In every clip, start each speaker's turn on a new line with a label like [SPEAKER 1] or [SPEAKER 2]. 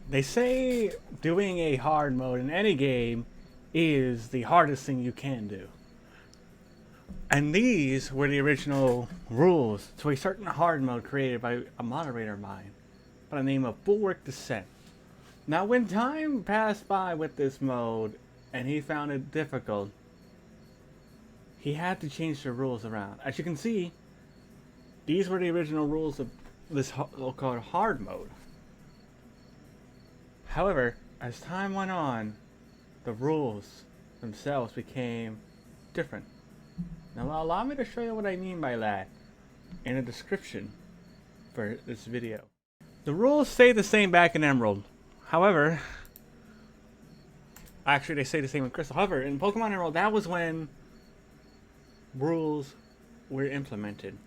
[SPEAKER 1] They say doing a hard mode in any game is the hardest thing you can do. And these were the original rules to a certain hard mode created by a moderator of mine by the name of Bulwark Descent. Now, when time passed by with this mode and he found it difficult, he had to change the rules around. As you can see, these were the original rules of this so-called hard mode. However, as time went on, the rules themselves became different. Now, allow me to show you what I mean by that in a description for this video. The rules stay the same back in Emerald. However, actually they stay the same in Crystal. However, in Pokemon Emerald, that was when rules were implemented.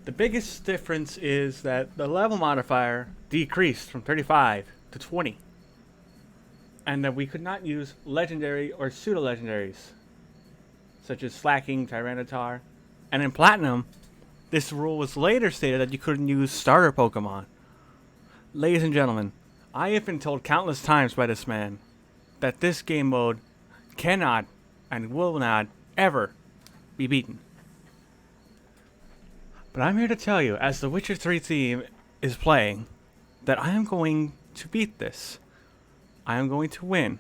[SPEAKER 1] The biggest difference is that the level modifier decreased from 35 to 20. And that we could not use legendary or pseudo-legendaries, such as Slacking, Tyranitar. And in Platinum, this rule was later stated that you couldn't use starter Pokemon. Ladies and gentlemen, I have been told countless times by this man that this game mode cannot and will not ever be beaten. But I'm here to tell you, as the Witcher 3 theme is playing, that I am going to beat this. I am going to win.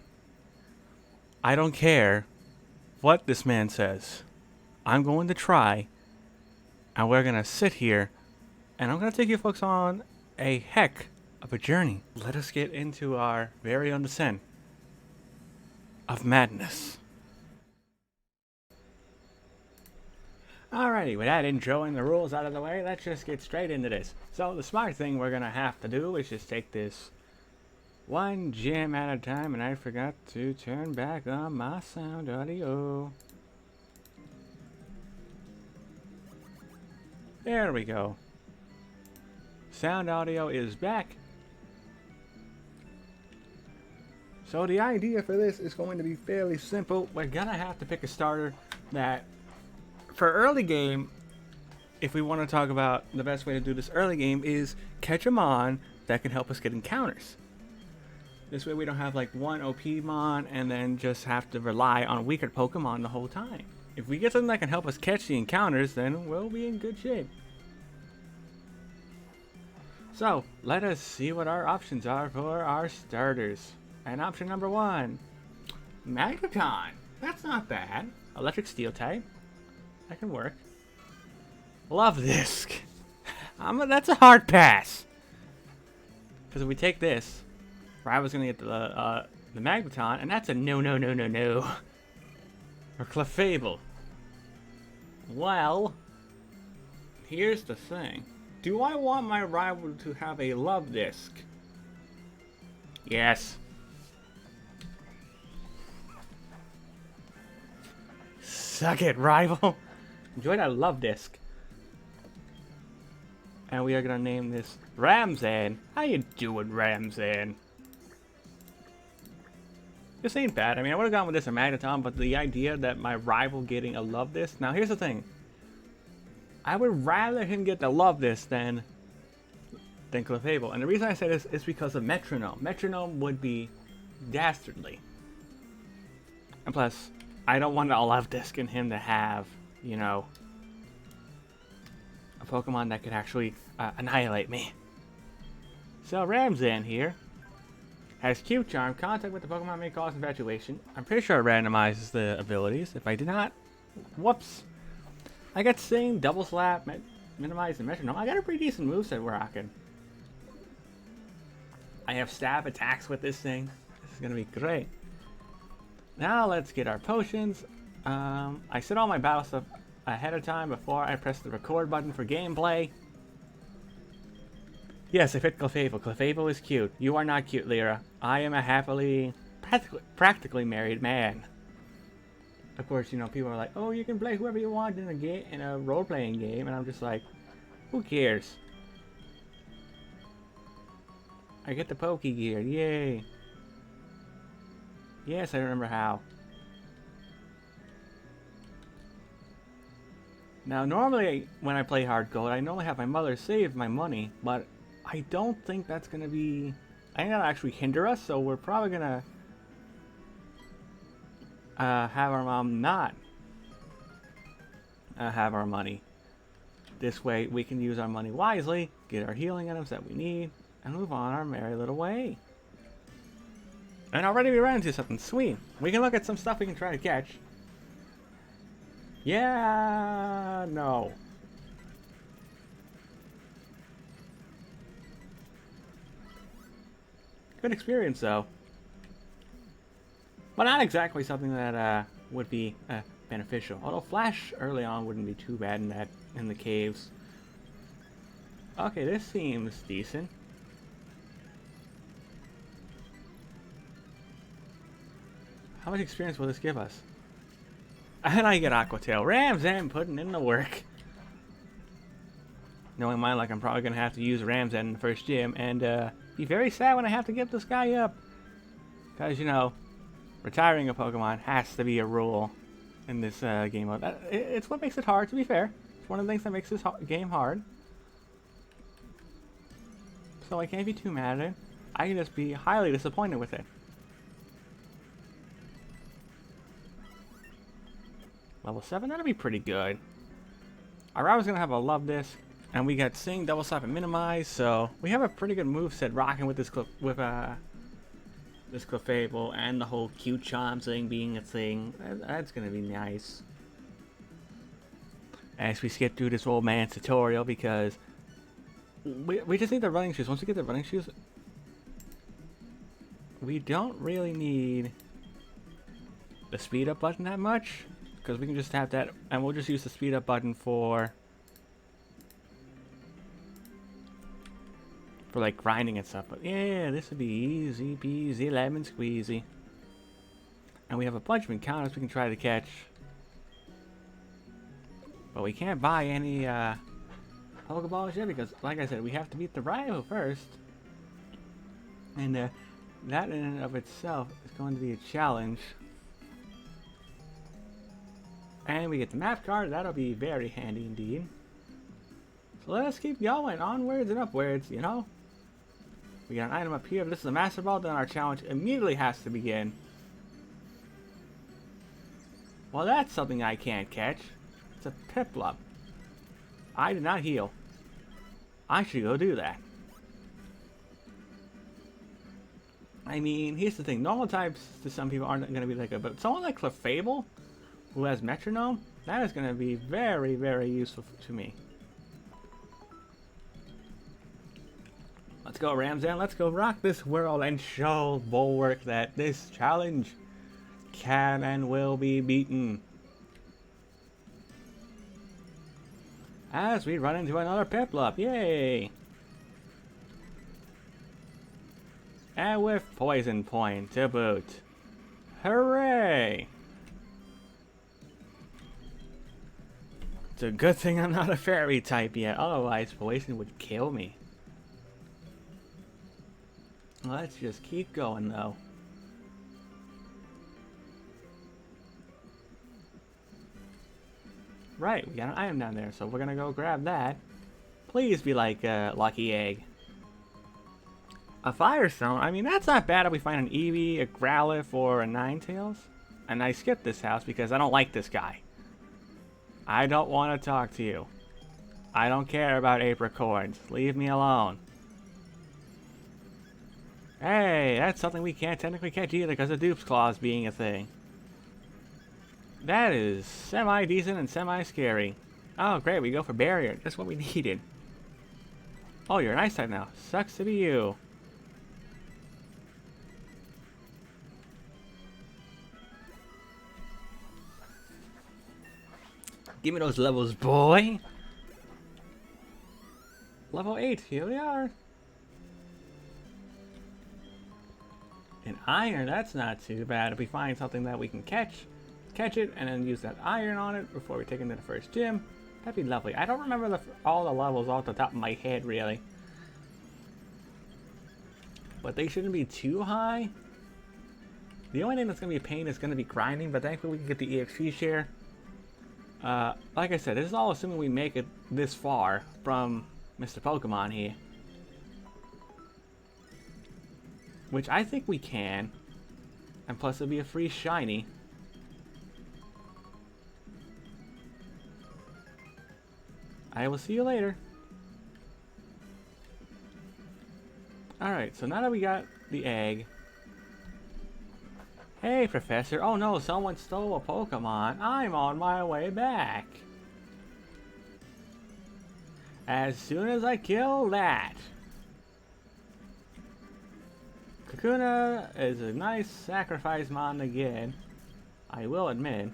[SPEAKER 1] I don't care what this man says. I'm going to try, and we're going to sit here, and I'm going to take you folks on a heck of a journey. Let us get into our very own descent of madness. Alrighty, with that intro and the rules out of the way, let's just get straight into this. So the smart thing we're gonna have to do is just take this one gem at a time, and I forgot to turn back on my sound audio. There we go. Sound audio is back. So the idea for this is going to be fairly simple. We're gonna have to pick a starter that, for early game, if we want to talk about the best way to do this early game, is catch a Mon that can help us get encounters. This way we don't have like one OP Mon and then just have to rely on weaker Pokemon the whole time. If we get something that can help us catch the encounters, then we'll be in good shape. So, let us see what our options are for our starters. And option number 1, Magneton. That's not bad. Electric Steel type. That can work. Love Disc. That's a hard pass. Because if we take this, Rival's gonna get the Magneton, and that's a no. Or Clefable. Well, here's the thing. Do I want my rival to have a Love Disc? Yes. Suck it, rival. Enjoy that Love Disc. And we are gonna name this Ramzan. How you doing, Ramzan? This ain't bad. I mean, I would have gone with this or Magneton, but the idea that my rival getting a Love Disc. Now, here's the thing. I would rather him get the Love Disc than Clefable. And the reason I say this is because of Metronome. Metronome would be dastardly. And plus, I don't want a Love Disc in him to have, you know, a Pokemon that could actually annihilate me. So Ramzan here has Cute Charm. Contact with the Pokemon may cause infatuation. I'm pretty sure it randomizes the abilities. If I did not, whoops. I got Sing, Double Slap, Minimize, and Metronome. I got a pretty decent moveset we're rocking. I have stab attacks with this thing. This is gonna be great. Now let's get our potions. I set all my battle stuff ahead of time before I press the record button for gameplay. Yes, I fit Clefable. Clefable is cute. You are not cute, Lyra. I am a happily, practically married man. Of course, you know, people are like, oh, you can play whoever you want in a game, in a role-playing game, and I'm just like, who cares? I get the Poke Gear, yay! Yes, I remember how. Now, normally when I play Hard Gold, I normally have my mother save my money, but I don't think that's gonna be I think that'll actually hinder us, so we're probably gonna have our mom not have our money. This way we can use our money wisely, get our healing items that we need, and move on our merry little way. And already we ran into something sweet. We can look at some stuff we can try to catch. Yeah, no. Good experience though. But not exactly something that would be beneficial. Although flash early on wouldn't be too bad in the caves. Okay, this seems decent. How much experience will this give us? And I get Aqua Tail. Ramzan putting in the work. Knowing my luck, I'm probably going to have to use Ramzan in the first gym. And be very sad when I have to give this guy up. Because, you know, retiring a Pokemon has to be a rule in this game mode. It's what makes it hard, to be fair. It's one of the things that makes this game hard. So I can't be too mad at it. I can just be highly disappointed with it. Level 7, that'll be pretty good. Our Rob is going to have a Love Disc, and we got Sing, Double Slap, and Minimize, so we have a pretty good moveset rocking with this Clefable and the whole Q-Charm thing being a thing. That's going to be nice. As we skip through this old man's tutorial, because we just need the running shoes. Once we get the running shoes, we don't really need the speed up button that much. Because we can just have that, and we'll just use the speed up button for like grinding and stuff. But yeah, this would be easy peasy lemon squeezy. And we have a bunch of encounters we can try to catch. But we can't buy any Pokeballs yet because, like I said, we have to beat the rival first. And that in and of itself is going to be a challenge. And we get the map card. That'll be very handy indeed. So let's keep going. Onwards and upwards, you know. We got an item up here. If this is a Master Ball, then our challenge immediately has to begin. Well, that's something I can't catch. It's a Piplup. I did not heal. I should go do that. I mean, here's the thing. Normal types to some people aren't going to be that good. But someone like Clefable, who has Metronome, that is going to be very, very useful to me. Let's go, Ramzan. Let's go rock this world and show Bulwark that this challenge can and will be beaten. As we run into another Piplup. Yay! And with Poison Point to boot. Hooray! It's a good thing I'm not a fairy type yet, otherwise Poison would kill me. Let's just keep going though. Right, we got an item down there, so we're gonna go grab that. Please be like Lucky Egg. A Firestone? I mean, that's not bad if we find an Eevee, a Growlithe, or a Ninetales. And I skipped this house because I don't like this guy. I don't want to talk to you. I don't care about apricorns. Leave me alone. Hey, that's something we can't technically catch either because of Dupe's Claws being a thing. That is semi-decent and semi-scary. Oh, great, we go for Barrier. Just what we needed. Oh, you're an Ice type now. Sucks to be you. Give me those levels, boy. Level 8, here we are. An iron, that's not too bad. If we find something that we can catch it, and then use that iron on it before we take it to the first gym, that'd be lovely. I don't remember all the levels off the top of my head, really. But they shouldn't be too high. The only thing that's going to be a pain is going to be grinding, but thankfully we can get the EXP share. Like I said, this is all assuming we make it this far from Mr. Pokemon here. which I think we can. And plus it'll be a free shiny. I will see you later. Alright, so now that we got the egg. Hey, Professor. Oh no, someone stole a Pokemon. I'm on my way back. As soon as I kill that. Kakuna is a nice sacrifice mon again, I will admit.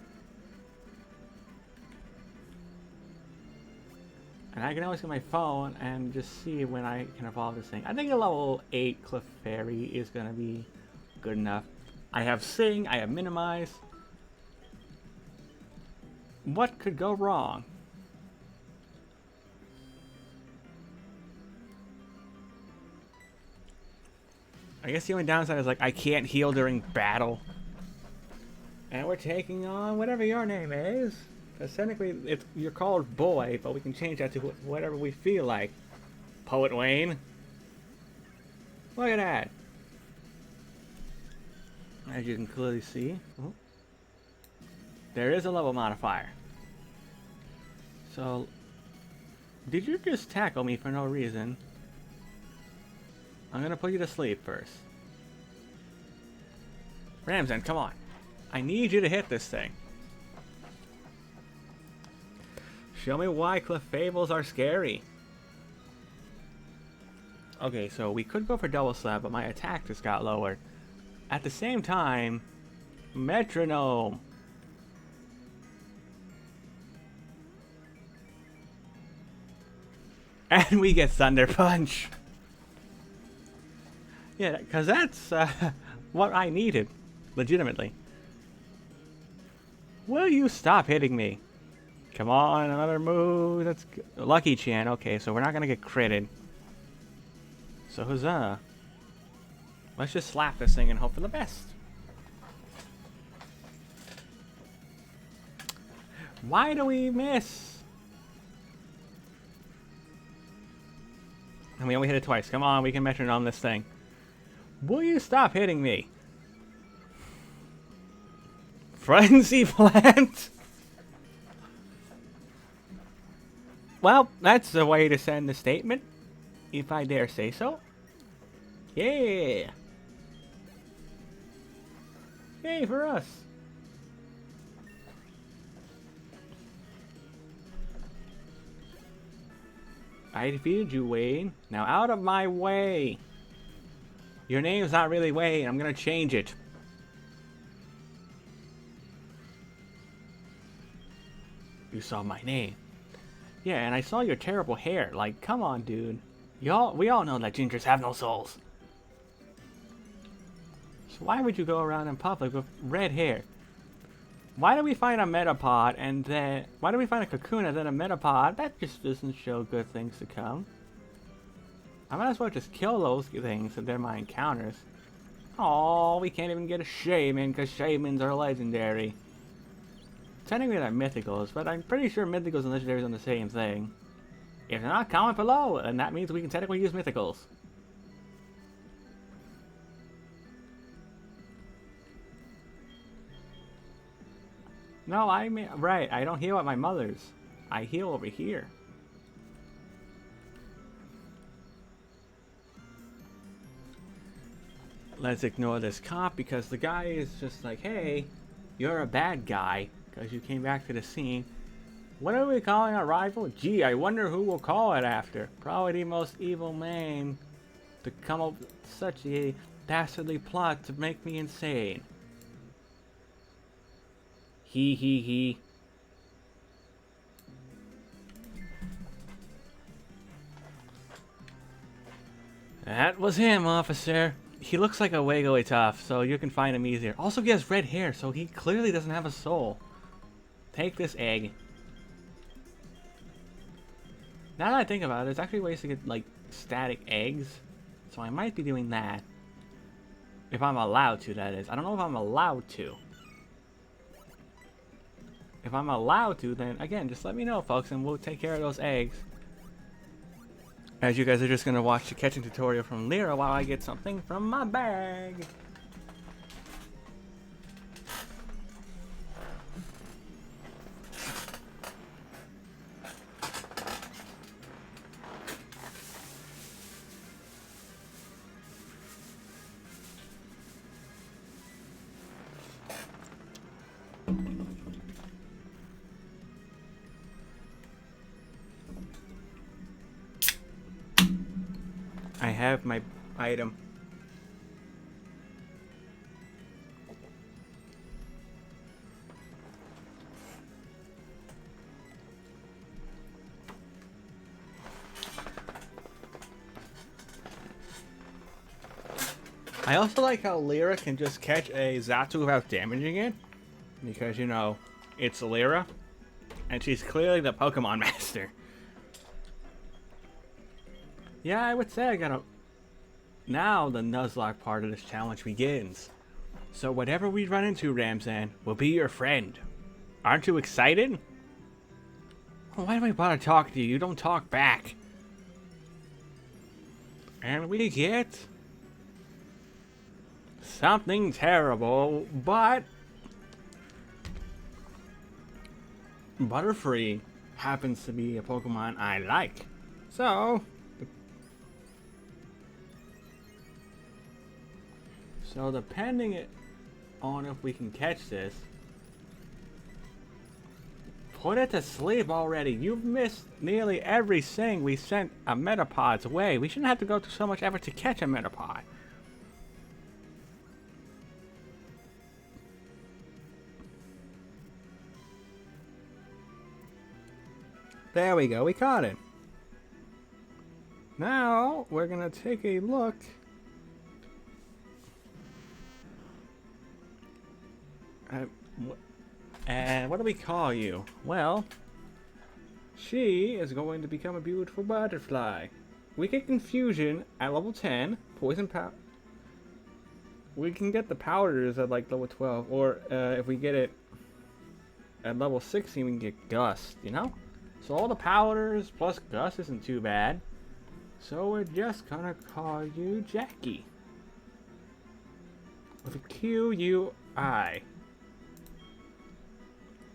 [SPEAKER 1] And I can always get my phone and just see when I can evolve this thing. I think a level 8 Clefairy is going to be good enough. I have Sing, I have Minimize. What could go wrong? I guess the only downside is, like, I can't heal during battle. And we're taking on whatever your name is. Because technically, you're called Boy, but we can change that to whatever we feel like. Poet Wayne. Look at that. As you can clearly see, there is a level modifier. So, did you just tackle me for no reason? I'm gonna put you to sleep first. Ramsen, come on. I need you to hit this thing. Show me why Clefables are scary. Okay, so we could go for Double Slap, but my attack just got lowered. At the same time, Metronome. And we get Thunder Punch. Yeah, because that's what I needed, legitimately. Will you stop hitting me? Come on, another move. That's Lucky Chan. Okay, so we're not gonna get critted. So huzzah! Let's just slap this thing and hope for the best. Why do we miss? And we only hit it twice. Come on, we can metronome this thing. Will you stop hitting me? Frenzy Plant? Well, that's the way to send the statement, if I dare say so. Yeah! Yay for us! I defeated you, Wayne. Now out of my way! Your name's not really Wayne, I'm gonna change it. You saw my name. Yeah, and I saw your terrible hair. Like, come on, dude. We all know that gingers have no souls. So why would you go around in public with red hair? Why do we find a Metapod and then... Why do we find a Kakuna and then a Metapod? That just doesn't show good things to come. I might as well just kill those things if they're my encounters. Oh, we can't even get a Shaman because Shamans are legendary. Technically they're mythicals, but I'm pretty sure mythicals and legendaries are the same thing. If they're not, comment below, and that means we can technically use mythicals. No, I mean, right, I don't heal at my mother's. I heal over here. Let's ignore this cop because the guy is just like, hey, you're a bad guy because you came back to the scene. What are we calling our rival? Gee, I wonder who we'll call it after. Probably the most evil man to come up with such a dastardly plot to make me insane. He. That was him, officer. He looks like a Wigglytuff, so you can find him easier. Also, he has red hair, so he clearly doesn't have a soul. Take this egg. Now that I think about it, there's actually ways to get, like, static eggs. So I might be doing that. If I'm allowed to, that is. I don't know if I'm allowed to. If I'm allowed to, then, again, just let me know, folks, and we'll take care of those eggs. As you guys are just gonna watch the catching tutorial from Lyra while I get something from my bag. I have my item. I also like how Lyra can just catch a Xatu without damaging it. Because, you know, it's Lyra. And she's clearly the Pokemon Master. Yeah, I would say I got a... Now the Nuzlocke part of this challenge begins. So whatever we run into, Ramzan, will be your friend. Aren't you excited? Well, why do I bother talking to you? You don't talk back. And we get... something terrible, but... Butterfree happens to be a Pokemon I like. So depending on if we can catch this, put it to sleep already. You've missed nearly everything we sent a Metapod's way. We shouldn't have to go through so much effort to catch a Metapod. There we go, we caught it. Now we're gonna take a look. And what do we call you? Well, she is going to become a beautiful butterfly. We get confusion at level 10, poison powder. We can get the powders at like level 12, or if we get it at level 16, we can get gust, you know? So all the powders plus gust isn't too bad. So we're just gonna call you Jackie. With a Q-U-I.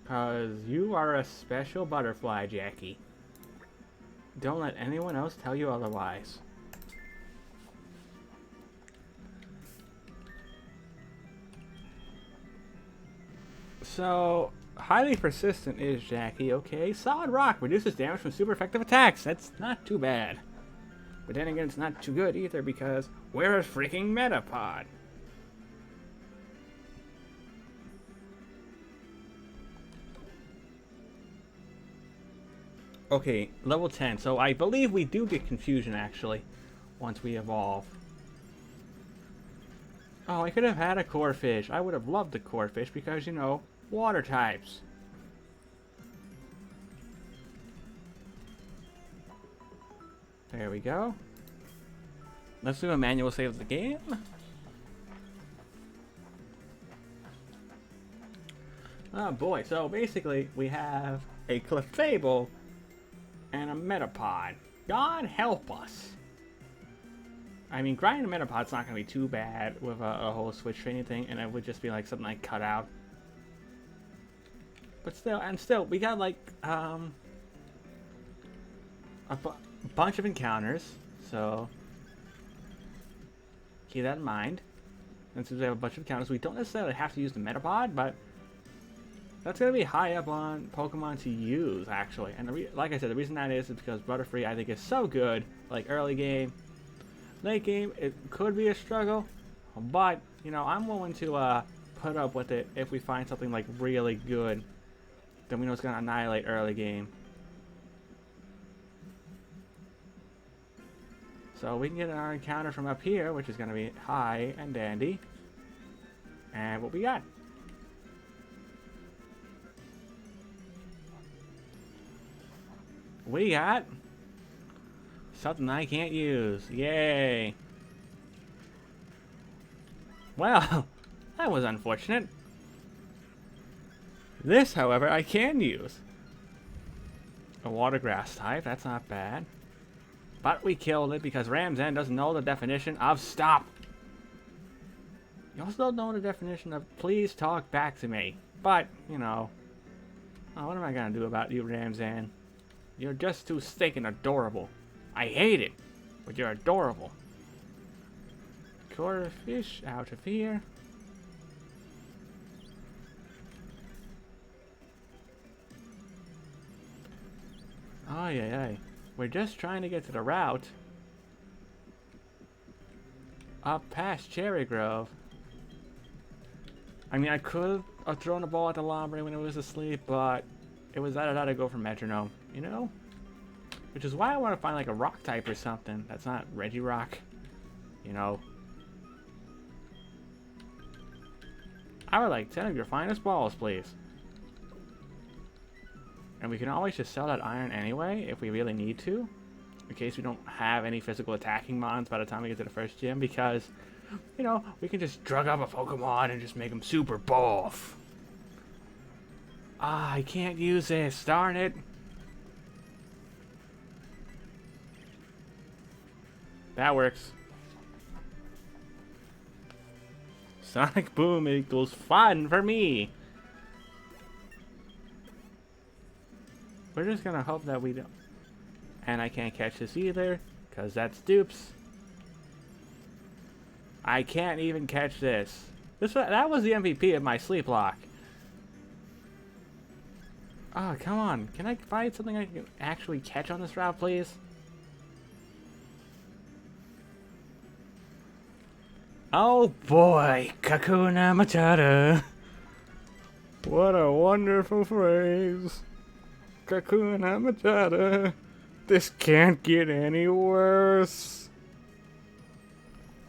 [SPEAKER 1] Cause you are a special butterfly, Jackie. Don't let anyone else tell you otherwise. So, highly persistent is Jackie, okay. Solid Rock reduces damage from super effective attacks. That's not too bad. But then again, it's not too good either because we're a freaking Metapod. Okay, level 10. So I believe we do get confusion actually once we evolve. Oh, I could have had a Corphish. I would have loved the Corphish because, you know, water types. There we go. Let's do a manual save of the game. Oh boy, so basically we have a Clefable and a Metapod. God help us. I mean, grinding a Metapod's not going to be too bad with a whole switch training thing, and it would just be like something I cut out. But still, we got like a bunch of encounters, so keep that in mind. And since we have a bunch of encounters, we don't necessarily have to use the Metapod, but that's going to be high up on Pokemon to use, actually. And like I said, the reason that is because Butterfree, I think, is so good. Like, early game. Late game, it could be a struggle. But, you know, I'm willing to put up with it if we find something, like, really good. Then we know it's going to annihilate early game. So we can get our encounter from up here, which is going to be high and dandy. And what we got? We got something I can't use. Yay. Well, that was unfortunate. This, however, I can use. A water grass type, that's not bad. But we killed it because Ramzan doesn't know the definition of stop. You also don't know the definition of please talk back to me. But, you know. Oh, what am I gonna do about you, Ramzan? You're just too stinking adorable. I hate it, but you're adorable. Quarter fish out of here. Oh, yeah. We're just trying to get to the route up past Cherry Grove. I mean, I could have thrown the ball at the Lombre when it was asleep, but it was that I had to go for Metronome, you know? Which is why I want to find like a rock type or something that's not Regirock, you know? I would like 10 of your finest balls, please. And we can always just sell that iron anyway if we really need to. In case we don't have any physical attacking mons by the time we get to the first gym. Because, you know, we can just drug up a Pokemon and just make them super buff. Ah, I can't use this. Darn it. That works. Sonic Boom equals fun for me. We're just gonna hope that we don't. And I can't catch this either, because that's dupes. I can't even catch this. That was the MVP of my sleep lock. Oh, come on. Can I find something I can actually catch on this route, please? Oh boy, Kakuna Matata. What a wonderful phrase. Kakuna Matata. This can't get any worse.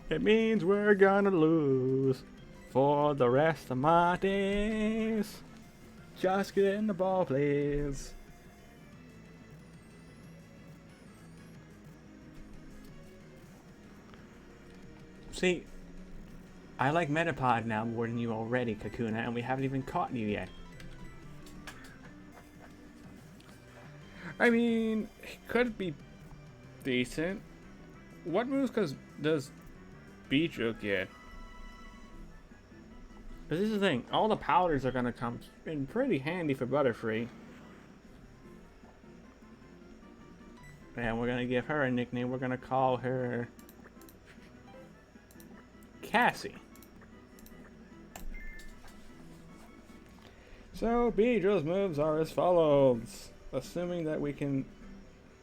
[SPEAKER 1] It means we're gonna lose for the rest of my days. Just get in the ball, please. See, I like Metapod now more than you already, Kakuna, and we haven't even caught you yet. I mean, it could be decent. What moves does Beedrill get? This is the thing. All the powders are gonna come in pretty handy for Butterfree. And we're gonna give her a nickname. We're gonna call her Cassie. So Beedrill's moves are as follows. Assuming that we can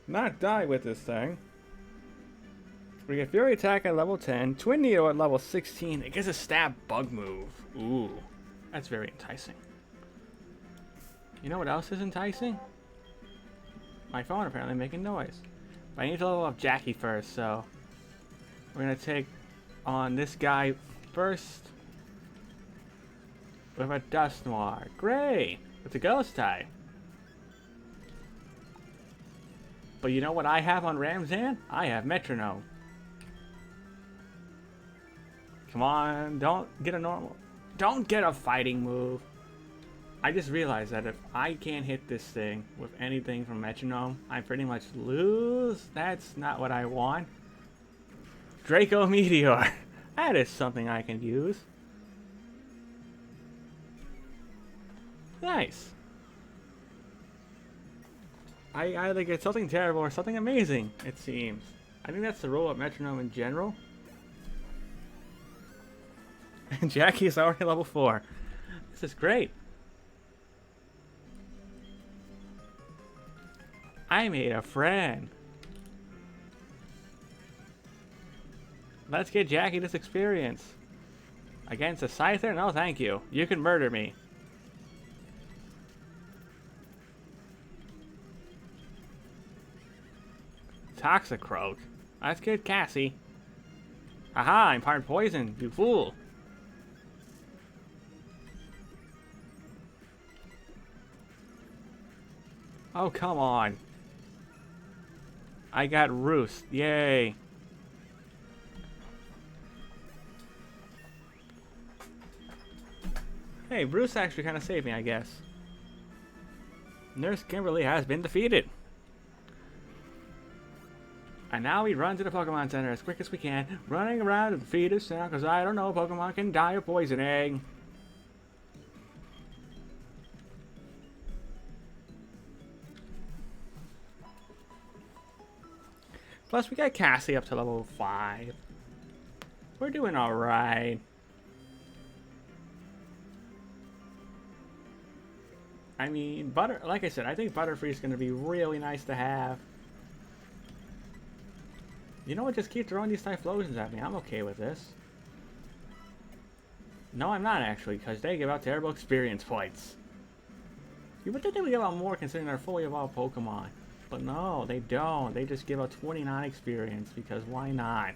[SPEAKER 1] not die with this thing. We get Fury Attack at level 10, Twin Neo at level 16. It gets a Stab Bug move. Ooh, that's very enticing. You know what else is enticing? My phone apparently making noise. But I need to level up Jackie first, so we're gonna take on this guy first with a Dusknoir. Great! It's a ghost type. But you know what I have on Ramzan? I have Metronome. Come on, don't get a fighting move. I just realized that if I can't hit this thing with anything from Metronome, I pretty much lose. That's not what I want. Draco Meteor. That is something I can use. Nice. I either get something terrible or something amazing, it seems. I think that's the role of Metronome in general. And Jackie is already level 4. This is great. I made a friend. Let's get Jackie this experience. Against a Scyther? No, thank you. You can murder me. Toxicroak. Let's get Cassie. Aha, I'm part poison, you fool. Oh, come on. I got Roost. Yay. Hey, Bruce actually kind of saved me, I guess. Nurse Kimberly has been defeated. And now we run to the Pokemon Center as quick as we can, running around to defeat this sound, because I don't know, Pokemon can die of poisoning. Plus, we got Cassie up to level 5. We're doing alright. I mean, like I said, I think Butterfree is going to be really nice to have. You know what? Just keep throwing these Typhlosions at me. I'm okay with this. No, I'm not actually, because they give out terrible experience points. You would think they would give out more considering they're fully evolved Pokemon. But no, they don't. They just give out 29 experience, because why not?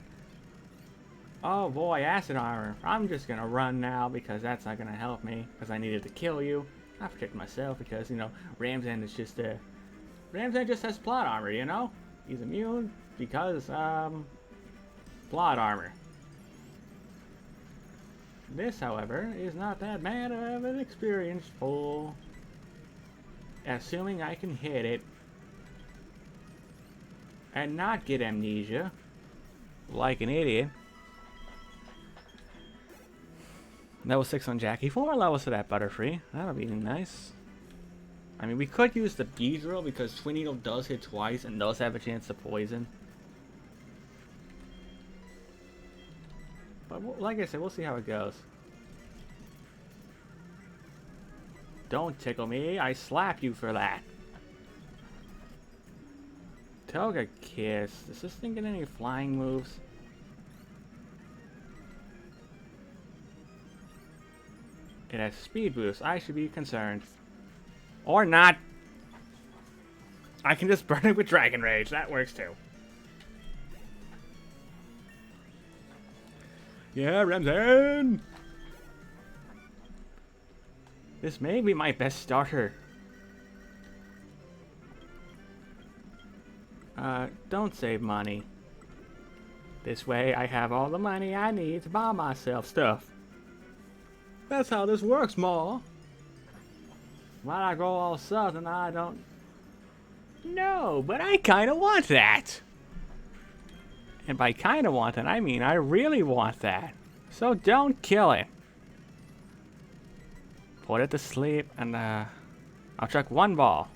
[SPEAKER 1] Oh boy, Acid Armor. I'm just going to run now, because that's not going to help me, because I needed to kill you. I protect myself because, you know, Ramsden is just a... Ramsden just has plot armor, you know? He's immune because, plot armor. This, however, is not that bad of an experience pool. Assuming I can hit it. And not get amnesia. Like an idiot. Level 6 on Jackie. 4 more levels to that Butterfree. That'll be nice. I mean, we could use the Beedrill because Twin Needle does hit twice and does have a chance to poison. But like I said, we'll see how it goes. Don't tickle me. I slap you for that. Togekiss. Does this thing get any flying moves? It has speed boost. I should be concerned. Or not. I can just burn it with Dragon Rage. That works too. Yeah, Ramsden! This may be my best starter. Don't save money. This way I have all the money I need to buy myself stuff. That's how this works, Ma. Why I go all southern, I don't... No, but I kinda want that. And by kinda want it, I mean I really want that. So don't kill it. Put it to sleep, and I'll chuck one ball.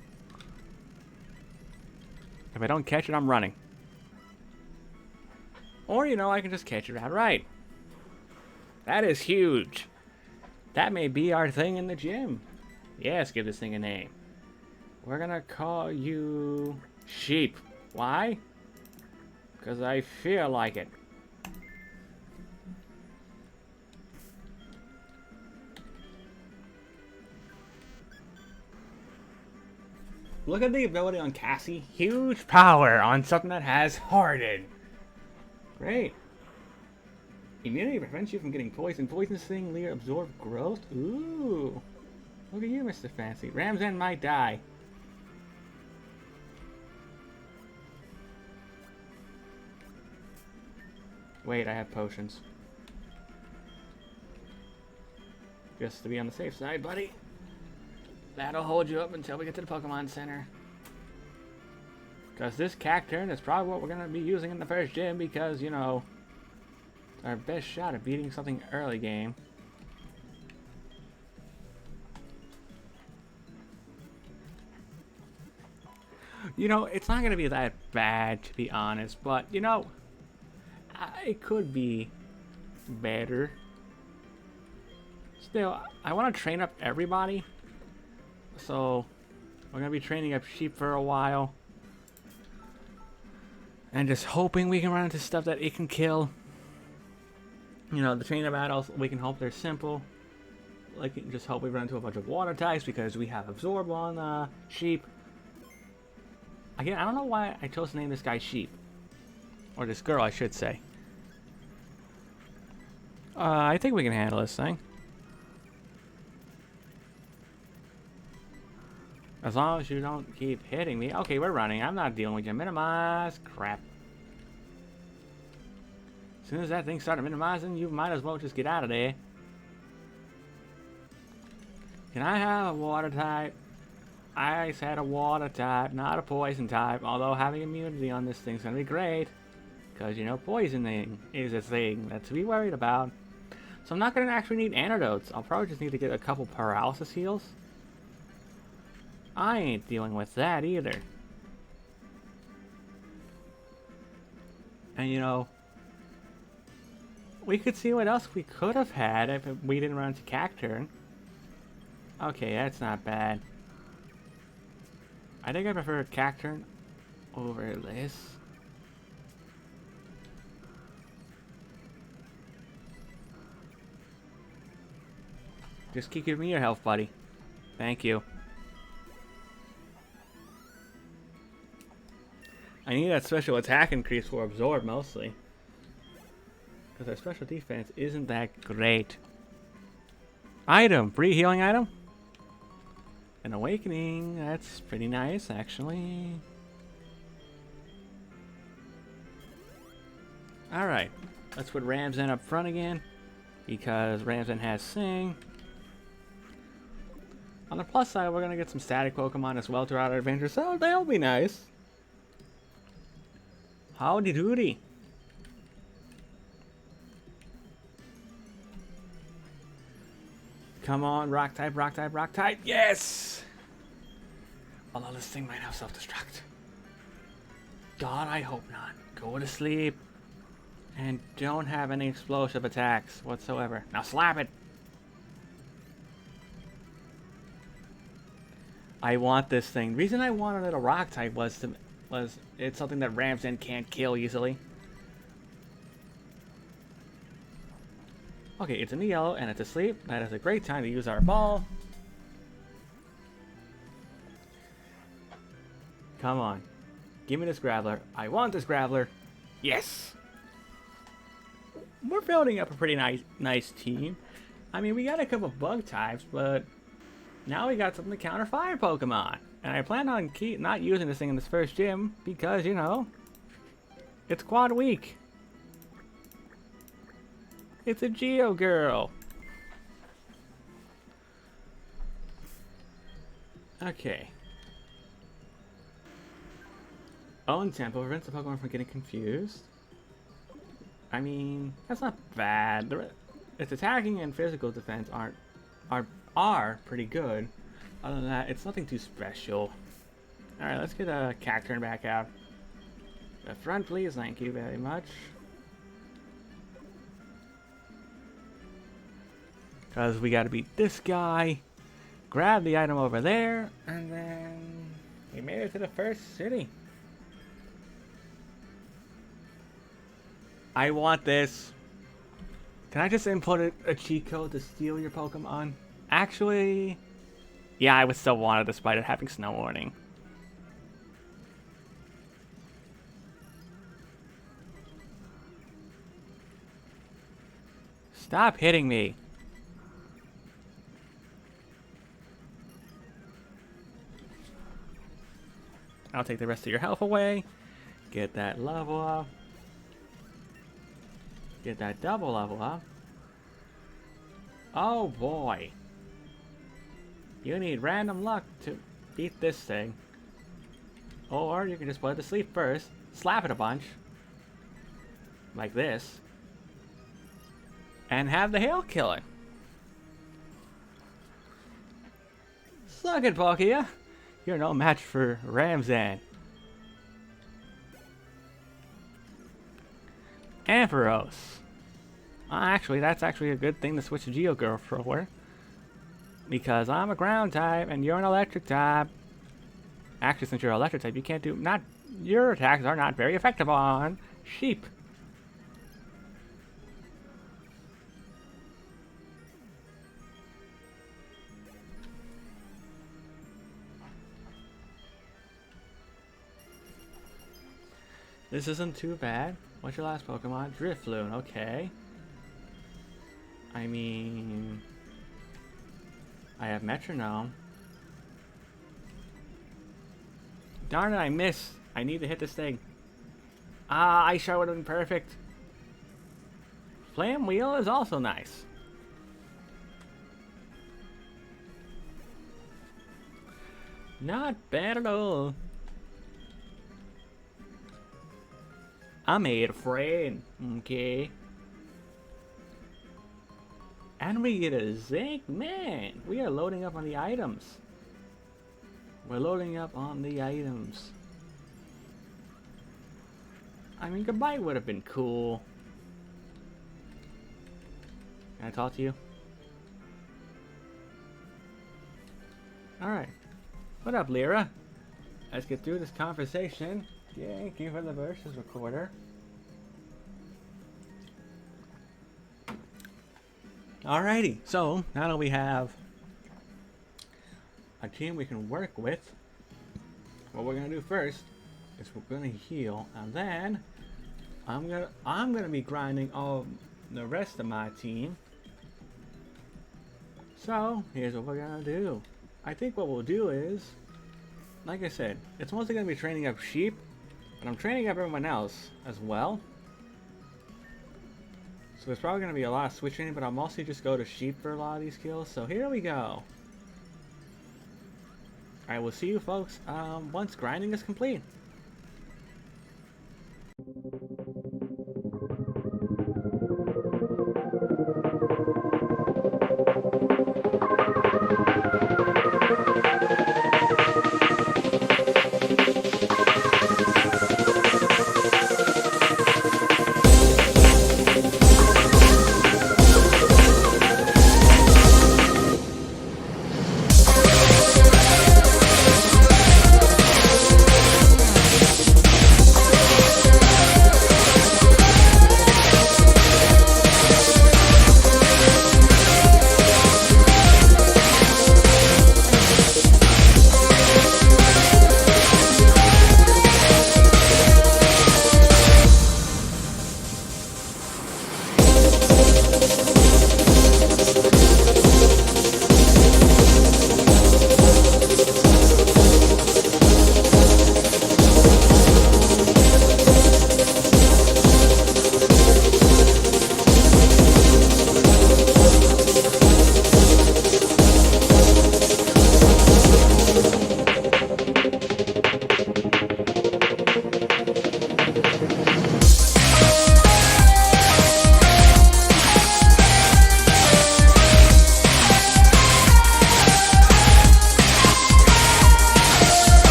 [SPEAKER 1] If I don't catch it, I'm running. Or, you know, I can just catch it outright. That is huge. That may be our thing in the gym. Yes, give this thing a name. We're gonna call you Sheep. Why? Because I feel like it. Look at the ability on Cassie. Huge power on something that has Harden. Great. Immunity prevents you from getting poisoned. Poison Sting, Leer, Absorb Growth. Ooh. Look at you, Mr. Fancy. Ramsden might die. Wait, I have potions. Just to be on the safe side, buddy. That'll hold you up until we get to the Pokemon Center. Because this Cacturne is probably what we're going to be using in the first gym because, you know, it's our best shot at beating something early game. You know, it's not going to be that bad, to be honest, but, you know, it could be better. Still, I want to train up everybody. So, we're going to be training up Sheep for a while. And just hoping we can run into stuff that it can kill. You know, the training battles, we can hope they're simple. Like, just hope we run into a bunch of water types because we have Absorb on Sheep. Again, I don't know why I chose to name this guy Sheep. Or this girl, I should say. I think we can handle this thing. As long as you don't keep hitting me. Okay, we're running. I'm not dealing with you. Minimize. Crap. As soon as that thing started minimizing, you might as well just get out of there. Can I have a water type? I said a water type, not a poison type. Although having immunity on this thing's gonna be great. Because, you know, poisoning is a thing that's to be worried about. So I'm not gonna actually need antidotes. I'll probably just need to get a couple paralysis heals. I ain't dealing with that either. And, you know, we could see what else we could have had if we didn't run into Cacturn. Okay, that's not bad. I think I prefer Cacturn over this. Just keep giving me your health, buddy. Thank you. I need that special attack increase for Absorb, mostly. Because our special defense isn't that great. Item! Free healing item? An Awakening. That's pretty nice, actually. Alright. Let's put Ramsen up front again. Because Ramsen has Sing. On the plus side, we're going to get some static Pokemon as well throughout our adventure, so they'll be nice. Howdy doody. Come on, rock type, rock type, rock type. Yes! Although this thing might have self-destruct. God, I hope not. Go to sleep. And don't have any explosive attacks whatsoever. Now slap it! I want this thing. The reason I wanted it a rock type was it's something that Ramsen can't kill easily. Okay, it's in the yellow and it's asleep. That is a great time to use our ball. Come on. Give me this Graveler. I want this Graveler. Yes! We're building up a pretty nice team. I mean, we got a couple bug types, but now we got something to counter fire Pokemon. And I plan on not using this thing in this first gym because, you know, it's Quad Week. It's a Geo girl. Okay. Own tempo prevents the Pokemon from getting confused. I mean, that's not bad. Its attacking and physical defense are pretty good. Other than that, it's nothing too special. Alright, let's get a Cacturn back out. The front, please. Thank you very much. Because we gotta beat this guy. Grab the item over there. And then we made it to the first city. I want this. Can I just input a cheat code to steal your Pokemon? Actually, yeah, I would still want it despite it having snow warning. Stop hitting me. I'll take the rest of your health away. Get that level up. Get that double level up. Oh boy. You need random luck to beat this thing. Or you can just put it to sleep first. Slap it a bunch. Like this. And have the hail kill it. Suck it, Palkia. You're no match for Ramsen. Ampharos. Actually, that's actually a good thing to switch to Geogirl for. Because I'm a ground type and you're an electric type. Actually, since you're an electric type, you can't do... Your attacks are not very effective on sheep. This isn't too bad. What's your last Pokemon? Drifloon, okay. I mean... I have Metronome. Darn it, I missed. I need to hit this thing. Ah, Ice Shard would have been perfect. Flame Wheel is also nice. Not bad at all. I made a friend. Okay. And we get a zinc. Man, we are loading up on the items. We're loading up on the items. I mean, goodbye would have been cool. Can I talk to you? Alright. What up, Lyra? Let's get through this conversation. Thank you for the versus recorder. Alrighty, so now that we have a team we can work with, what we're gonna do first is we're gonna heal, and then I'm gonna be grinding all the rest of my team. So here's what we're gonna do. I think what we'll do is, like I said, it's mostly gonna be training up sheep, but I'm training up everyone else as well. So there's probably going to be a lot of switching, but I'll mostly just go to sheep for a lot of these kills. So here we go. Alright, we'll see you folks once grinding is complete.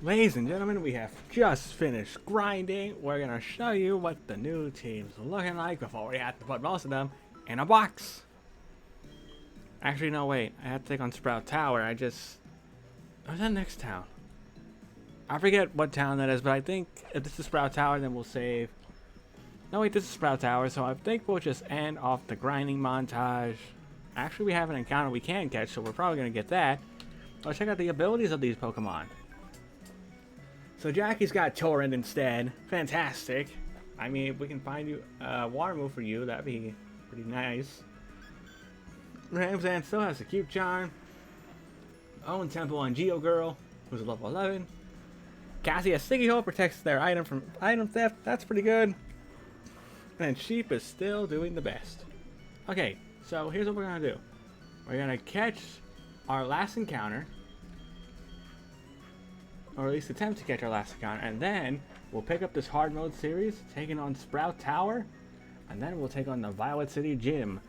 [SPEAKER 1] Ladies and gentlemen, we have just finished grinding. We're going to show you what the new team's looking like before we have to put most of them in a box. Actually, no, wait. I have to take on Sprout Tower. What's that next town? I forget what town that is, but I think if this is Sprout Tower, then we'll save. No, wait, this is Sprout Tower, so I think we'll just end off the grinding montage. Actually, we have an encounter we can catch, so we're probably going to get that. Let's check out the abilities of these Pokemon. So Jackie's got Torrent instead. Fantastic. I mean, if we can find you a water move for you, that'd be pretty nice. Ramzan still has a cute charm. Own Temple on Geo Girl, who's a level 11. Cassie has Sticky Hole, protects their item from item theft. That's pretty good. And Sheep is still doing the best. Okay, so here's what we're gonna do. We're gonna catch our last encounter, or at least attempt to catch our last encounter, and then we'll pick up this hard mode series, taking on Sprout Tower, and then we'll take on the Violet City Gym,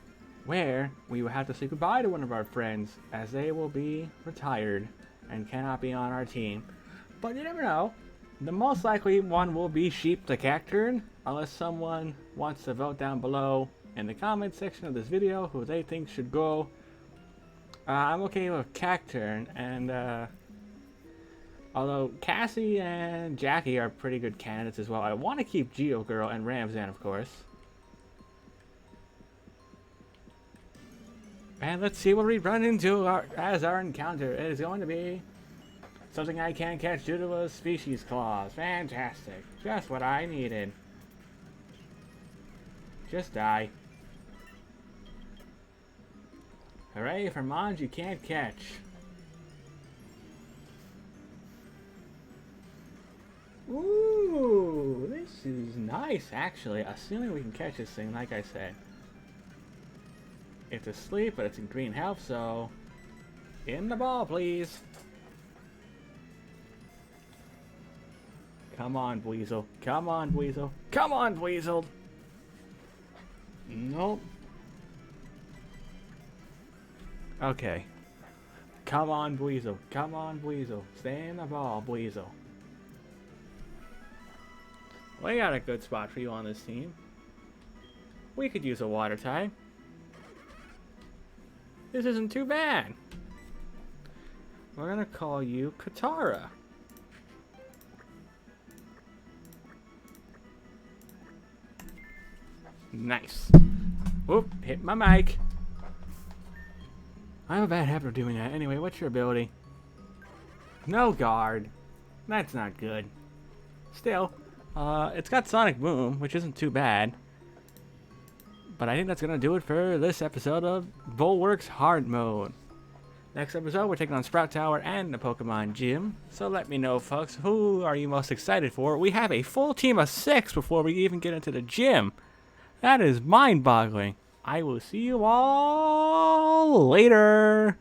[SPEAKER 1] where we will have to say goodbye to one of our friends, as they will be retired and cannot be on our team. But you never know. The most likely one will be Sheep the Cacturn, unless someone wants to vote down below in the comment section of this video who they think should go. I'm okay with Cacturn, and although Cassie and Jackie are pretty good candidates as well. I want to keep Geo Girl and Ramzan, of course. And let's see what we run into as our encounter. It is going to be something I can't catch due to a species clause. Fantastic. Just what I needed. Just die. Hooray for mons you can't catch. Ooh, this is nice actually. Assuming we can catch this thing, like I said. It's asleep, but it's in green health, so in the ball, please. Come on, Weasel. Come on, Weasel. Come on, Weasel. Nope. Okay. Come on, Weasel. Come on, Weasel. Stay in the ball, Weasel. We got a good spot for you on this team. We could use a water type. This isn't too bad. We're gonna call you Katara. Nice. Whoop, hit my mic. I have a bad habit of doing that. Anyway, what's your ability? No guard. That's not good. Still, it's got Sonic Boom, which isn't too bad. But I think that's going to do it for this episode of Bulwark's Hard Mode. Next episode, we're taking on Sprout Tower and the Pokemon Gym. So let me know, folks, who are you most excited for? We have a full team of 6 before we even get into the gym. That is mind-boggling. I will see you all later.